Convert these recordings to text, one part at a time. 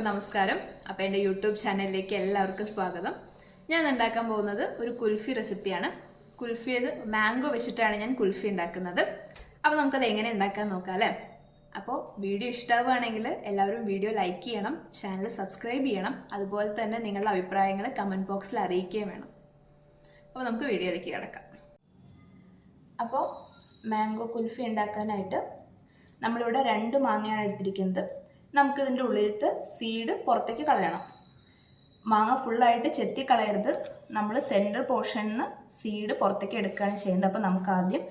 എല്ലാവർക്കും നമസ്കാരം. അപ്പോൾ എൻ്റെ യൂട്യൂബ് ചാനലിലേക്ക് എല്ലാവർക്കും സ്വാഗതം. ഞാൻ ഉണ്ടാക്കാൻ പോകുന്നത് ഒരു കുൽഫി റെസിപ്പിയാണ്. കുൽഫി മാംഗോ വെച്ചിട്ടാണ് ഞാൻ കുൽഫി ഉണ്ടാക്കുന്നത്. അപ്പോൾ നമുക്കത് എങ്ങനെ ഉണ്ടാക്കാൻ നോക്കാം അല്ലേ. അപ്പോൾ വീഡിയോ ഇഷ്ടമാവുകയാണെങ്കിൽ എല്ലാവരും വീഡിയോ ലൈക്ക് ചെയ്യണം, ചാനൽ സബ്സ്ക്രൈബ് ചെയ്യണം, അതുപോലെ തന്നെ നിങ്ങളുടെ അഭിപ്രായങ്ങൾ കമൻറ്റ് ബോക്സിൽ അറിയിക്കുകയും വേണം. അപ്പോൾ നമുക്ക് വീഡിയോയിലേക്ക് കിടക്കാം. അപ്പോൾ മാംഗോ കുൽഫി ഉണ്ടാക്കാനായിട്ട് നമ്മളിവിടെ 2 മാങ്ങയാണ് എടുത്തിരിക്കുന്നത്. നമുക്കിതിൻ്റെ ഉള്ളിലത്തെ സീഡ് പുറത്തേക്ക് കളയണം. മാങ്ങ ഫുള്ളായിട്ട് ചെത്തി കളയരുത്. നമ്മൾ സെൻറ്റർ പോർഷനിൽ നിന്ന് സീഡ് പുറത്തേക്ക് എടുക്കുകയാണ് ചെയ്യുന്നത്. അപ്പോൾ നമുക്ക് ആദ്യം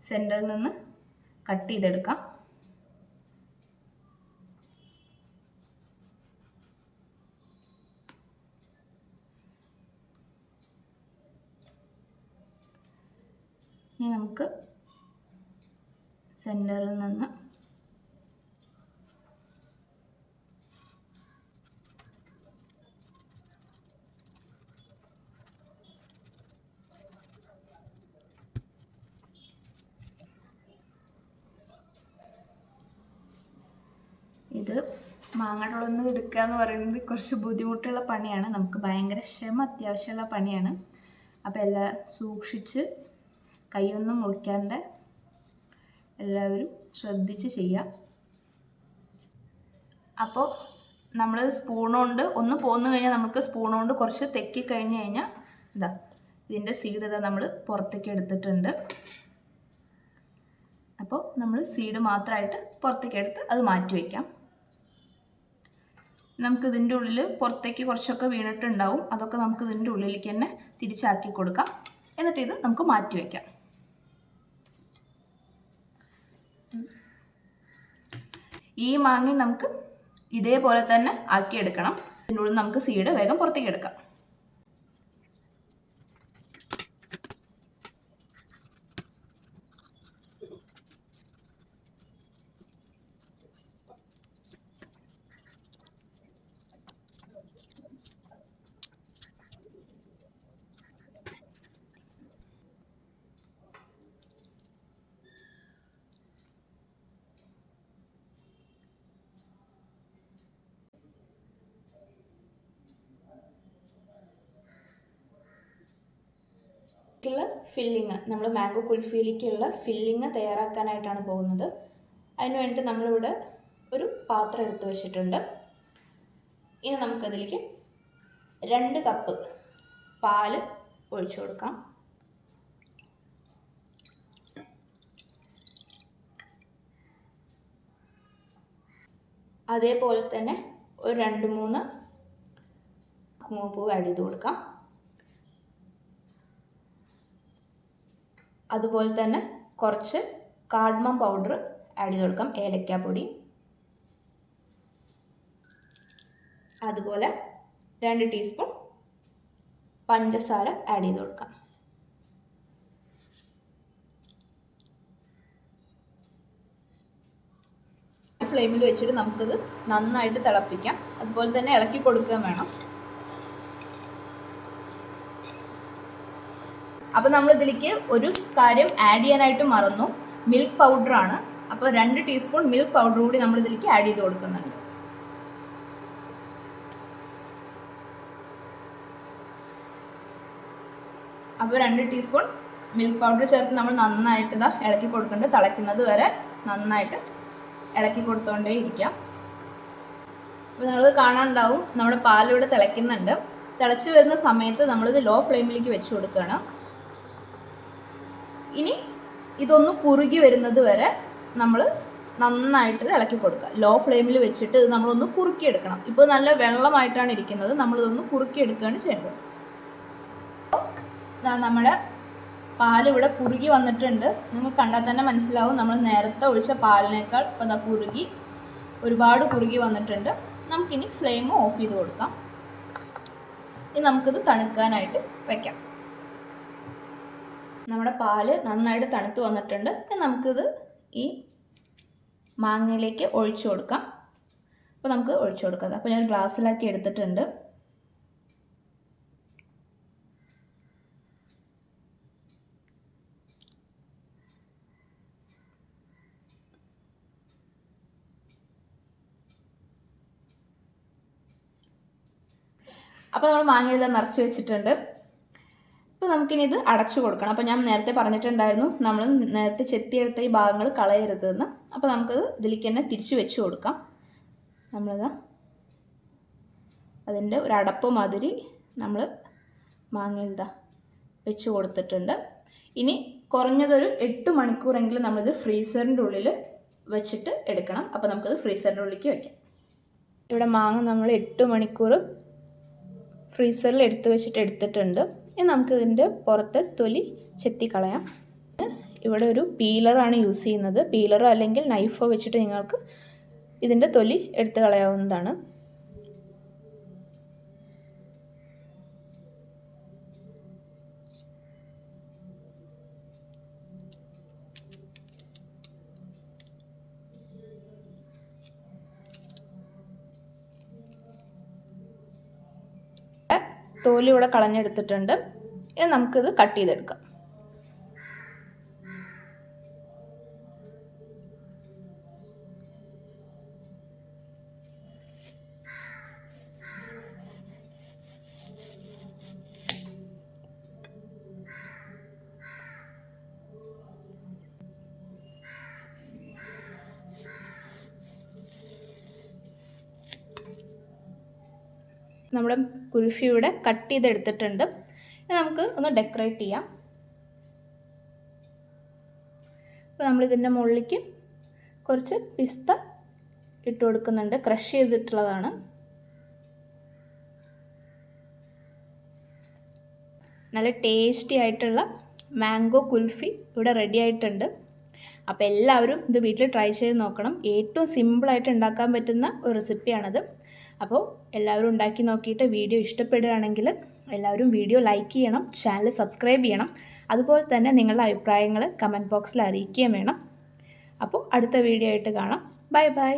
സെൻറ്ററിൽ നിന്ന് കട്ട് ചെയ്തെടുക്കാം. ഇനി നമുക്ക് സെൻറ്ററിൽ നിന്ന് ഇത് മാങ്ങയുടെ ഉള്ളിൽ എടുക്കുക എന്ന് പറയുന്നത് കുറച്ച് ബുദ്ധിമുട്ടുള്ള പണിയാണ്. നമുക്ക് ഭയങ്കര ക്ഷമ അത്യാവശ്യമുള്ള പണിയാണ്. അപ്പോൾ എല്ലാം സൂക്ഷിച്ച് കൈയൊന്നും മുറിക്കാണ്ട് എല്ലാവരും ശ്രദ്ധിച്ച് ചെയ്യുക. അപ്പോൾ നമ്മൾ സ്പൂണുകൊണ്ട് ഒന്ന് പോന്നു കഴിഞ്ഞാൽ നമുക്ക് സ്പൂണുകൊണ്ട് കുറച്ച് തെക്കി കഴിഞ്ഞ് കഴിഞ്ഞാൽ ഇതാ ഇതിൻ്റെ സീഡ് ഇതാ നമ്മൾ പുറത്തേക്ക് എടുത്തിട്ടുണ്ട്. അപ്പോൾ നമ്മൾ സീഡ് മാത്രമായിട്ട് പുറത്തേക്ക് എടുത്ത് അത് മാറ്റി വയ്ക്കാം. നമുക്ക് ഇതിൻ്റെ ഉള്ളിൽ പുറത്തേക്ക് കുറച്ചൊക്കെ വീണിട്ടുണ്ടാവും. അതൊക്കെ നമുക്ക് ഇതിൻ്റെ ഉള്ളിലേക്ക് തന്നെ തിരിച്ചാക്കി കൊടുക്കാം. എന്നിട്ട് ഇത് നമുക്ക് മാറ്റി വയ്ക്കാം. ഈ മാങ്ങ നമുക്ക് ഇതേപോലെ തന്നെ ആക്കിയെടുക്കണം. ഇതിൻ്റെ ഉള്ളിൽ നമുക്ക് സീഡ് വേഗം പുറത്തേക്ക് എടുക്കാം. ഫില്ലിങ് നമ്മൾ മാംഗോ കുൽഫിയിലേക്കുള്ള ഫില്ലിങ് തയ്യാറാക്കാനായിട്ടാണ് പോകുന്നത്. അതിന് വേണ്ടി നമ്മളിവിടെ ഒരു പാത്രം എടുത്ത് വെച്ചിട്ടുണ്ട്. ഇനി നമുക്കതിലേക്ക് 2 കപ്പ് പാല് ഒഴിച്ചു കൊടുക്കാം. അതേപോലെ തന്നെ ഒരു 2-3 കുങ്കുമപ്പൂവ് ആഡ് ചെയ്ത് കൊടുക്കാം. അതുപോലെ തന്നെ കുറച്ച് കാർഡമം പൗഡർ ആഡ് ചെയ്ത് കൊടുക്കാം, ഏലക്കാപ്പൊടി. അതുപോലെ 2 ടീസ്പൂൺ പഞ്ചസാര ആഡ് ചെയ്ത് കൊടുക്കാം. ഫ്ലെയിമിൽ വെച്ചിട്ട് നമുക്കിത് നന്നായിട്ട് തിളപ്പിക്കാം. അതുപോലെ തന്നെ ഇളക്കി കൊടുക്കുകയും വേണം. അപ്പോൾ നമ്മൾ ഇതിലേക്ക് ഒരു കാര്യം ആഡ് ചെയ്യാനായിട്ട് മറന്നു, മിൽക്ക് പൗഡറാണ്. അപ്പോൾ 2 ടീസ്പൂൺ മിൽക്ക് പൗഡർ കൂടി നമ്മൾ ഇതിലേക്ക് ആഡ് ചെയ്ത് കൊടുക്കുന്നുണ്ട്. അപ്പോൾ 2 ടീസ്പൂൺ മിൽക്ക് പൗഡർ ചേർത്ത് നമ്മൾ നന്നായിട്ട് ഇതാ ഇളക്കി കൊടുക്കേണ്ടത്. തിളയ്ക്കുന്നത് വരെ നന്നായിട്ട് ഇളക്കി കൊടുത്തോണ്ടേ ഇരിക്കാം. അപ്പോൾ നിങ്ങൾക്ക് കാണാനുണ്ടാവും നമ്മുടെ പാലിവിടെ തിളയ്ക്കുന്നുണ്ട്. തിളച്ച് വരുന്ന സമയത്ത് നമ്മളിത് ലോ ഫ്ലെയിമിലേക്ക് വെച്ച് കൊടുക്കുകയാണ്. ഇനി ഇതൊന്ന് കുറുകി വരുന്നത് വരെ നമ്മൾ നന്നായിട്ട് ഇളക്കി കൊടുക്കുക. ലോ ഫ്ലെയിമിൽ വെച്ചിട്ട് ഇത് നമ്മളൊന്ന് കുറുക്കിയെടുക്കണം. ഇപ്പോൾ നല്ല വെള്ളമായിട്ടാണ് ഇരിക്കുന്നത്, നമ്മളിതൊന്ന് കുറുക്കിയെടുക്കുകയാണ് ചെയ്യേണ്ടത്. നമ്മുടെ പാലിവിടെ കുറുകി വന്നിട്ടുണ്ട്. നിങ്ങൾ കണ്ടാൽ തന്നെ മനസ്സിലാവും നമ്മൾ നേരത്തെ ഒഴിച്ച പാലിനേക്കാൾ ഇപ്പോൾ അതാ ഒരുപാട് കുറുകി വന്നിട്ടുണ്ട്. നമുക്കിനി ഫ്ലെയിം ഓഫ് ചെയ്ത് കൊടുക്കാം. ഇനി നമുക്കിത് തണുക്കാനായിട്ട് വയ്ക്കാം. നമ്മുടെ പാല് നന്നായിട്ട് തണുത്ത് വന്നിട്ടുണ്ട്. നമുക്കിത് ഈ മാങ്ങയിലേക്ക് ഒഴിച്ചു കൊടുക്കാം. അപ്പോൾ നമുക്ക് ഒഴിച്ചു കൊടുക്കാം. അപ്പോൾ ഞാൻ ഗ്ലാസ്സിലാക്കി എടുത്തിട്ടുണ്ട്. അപ്പോൾ നമ്മൾ മാങ്ങ ഇത് നിറച്ച് വെച്ചിട്ടുണ്ട്. അപ്പോൾ നമുക്കിനി ഇത് അടച്ചു കൊടുക്കണം. അപ്പോൾ ഞാൻ നേരത്തെ പറഞ്ഞിട്ടുണ്ടായിരുന്നു നമ്മൾ നേരത്തെ ചെത്തിയെടുത്ത ഈ ഭാഗങ്ങൾ കളയരുതെന്ന്. അപ്പോൾ നമുക്കത് ഇതിലേക്ക് തന്നെ തിരിച്ചു വെച്ച് കൊടുക്കാം. നമ്മളിതാ അതിൻ്റെ ഒരു അടപ്പ് മാതിരി നമ്മൾ മാങ്ങയിൽതാ വെച്ച് കൊടുത്തിട്ടുണ്ട്. ഇനി കുറഞ്ഞതൊരു 8 മണിക്കൂറെങ്കിലും നമ്മളിത് ഫ്രീസറിൻ്റെ ഉള്ളിൽ വെച്ചിട്ട് എടുക്കണം. അപ്പോൾ നമുക്കത് ഫ്രീസറിൻ്റെ ഉള്ളിലേക്ക് വെക്കാം. ഇവിടെ മാങ്ങ നമ്മൾ 8 മണിക്കൂർ ഫ്രീസറിൽ എടുത്തിട്ടുണ്ട്. ഇനി നമുക്കിതിൻ്റെ പുറത്തെ തൊലി ചെത്തിക്കളയാം. ഇവിടെ ഒരു പീലറാണ് യൂസ് ചെയ്യുന്നത്. പീലറോ അല്ലെങ്കിൽ നൈഫോ വെച്ചിട്ട് നിങ്ങൾക്ക് ഇതിൻ്റെ തൊലി എടുത്ത് കളയാവുന്നതാണ്. തോലി ഇവിടെ കളഞ്ഞെടുത്തിട്ടുണ്ട്. ഇനി നമുക്കിത് കട്ട് ചെയ്തെടുക്കാം. നമ്മുടെ കുൽഫി ഇവിടെ കട്ട് ചെയ്തെടുത്തിട്ടുണ്ട്. ഇനി നമുക്ക് ഒന്ന് ഡെക്കറേറ്റ് ചെയ്യാം. അപ്പോൾ നമ്മളിതിൻ്റെ മുകളിലേക്ക് കുറച്ച് പിസ്ത ഇട്ട് കൊടുക്കുന്നുണ്ട്. ക്രഷ് ചെയ്തിട്ടുള്ളതാണ്. നല്ല ടേസ്റ്റി ആയിട്ടുള്ള മാംഗോ കുൽഫി ഇവിടെ റെഡി ആയിട്ടുണ്ട്. അപ്പോൾ എല്ലാവരും ഇത് വീട്ടിൽ ട്രൈ ചെയ്ത് നോക്കണം. ഏറ്റവും സിമ്പിളായിട്ട് ഉണ്ടാക്കാൻ പറ്റുന്ന ഒരു റെസിപ്പിയാണത്. അപ്പോൾ എല്ലാവരും ഉണ്ടാക്കി നോക്കിയിട്ട് വീഡിയോ ഇഷ്ടപ്പെടുകയാണെങ്കിൽ എല്ലാവരും വീഡിയോ ലൈക്ക് ചെയ്യണം, ചാനൽ സബ്സ്ക്രൈബ് ചെയ്യണം. അതുപോലെ തന്നെ നിങ്ങളുടെ അഭിപ്രായങ്ങൾ കമൻറ്റ് ബോക്സിൽ അറിയിക്കുകയും വേണം. അപ്പോൾ അടുത്ത വീഡിയോ ആയിട്ട് കാണാം. Bye bye.